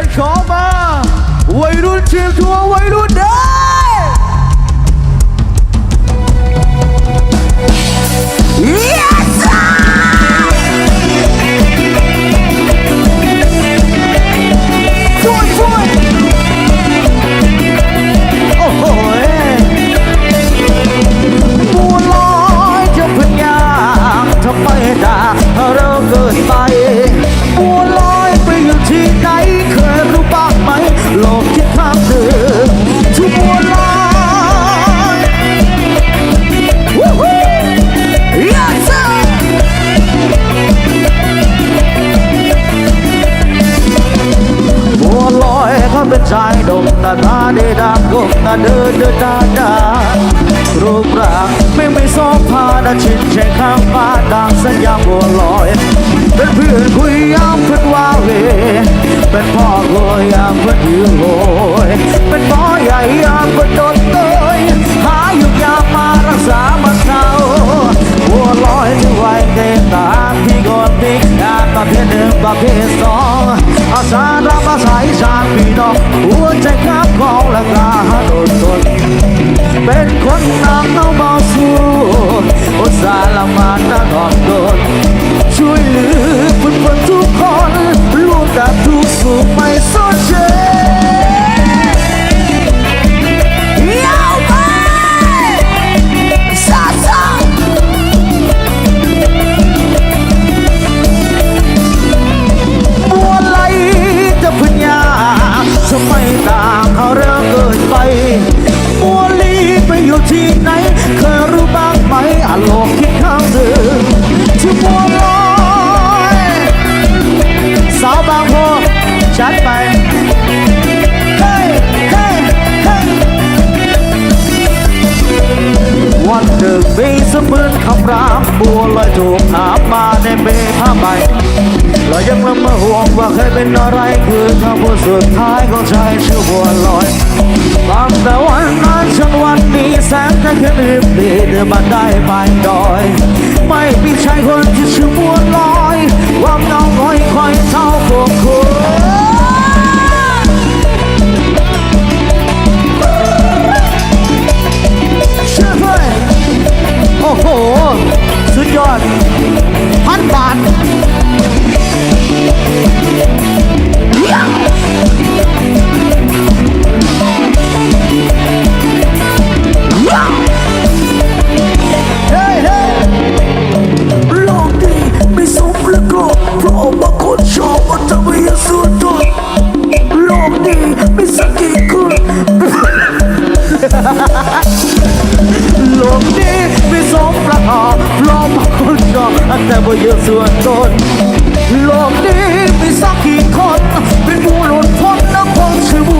นขอมาวัยรุ่นเชียงทัววัยรุ่นเด้เป็นชายดงตาเดดากงตาเดินตาดารูปร่างไม่สอบผ่านชินเชงข้างฟ้าดังสัญญาบัวลอยเป็นเพื่อนคุยยามเพื่อนว่าเวเป็นพ่อโวยยามเพื่อนยืนโวยเป็นพ่อใหญ่ยามเพื่อนโดนเตยหาอยู่ยามมารักษาบรรเทาบัวลอยที่ไว้เต็มตาพี่ก่อนพี่งานประเภทหนึ่งประเภทสองอาสารับอาศัยชาติพี่น้องหัวใจข้ามของและกาโดนตนเป็นคนนำเอามาสู้อุตส่าห์ละมาตั้งอ่อนโดนช่วยเหลือเพื่อนทุกคนร่วมกับทุกสุขไม่สนใจทำไมต่างเขาเริ่มเกินไปมัวลีไปอยู่ที่ไหนเคยรู้บ้างไหมอาโลกคิดข้างเดิมที่มัวลอยสาวบางโพชัดไปเฮ้ยเฮ้ยเฮ้ยวันหนึ่งมีเสมือนคำรามบัวลอยถูกหามาในเบผ้าใบเรายังละมาห่วงว่าเคยเป็นอะไรคือคำพูดสุดท้ายของชายชื่อบัวลอยตั้งแต่วันนั้นจนวันนี้แสงจะขึ้นริบดีเดินมาได้ไปดอยไม่มีชายคนที่ชื่อบัวลอยว่าเงาคอยเท่าพวกคุณเชื่อไหมโอ้โหสุดยอด1,000 บาทโลกนี้ไม่สมประกอบพร้อมคนชอบแต่บ่เยอะส่วนตนโลกนี้มีสักกี่คนเป็นผู้หลุดพ้นและคงชื่อบั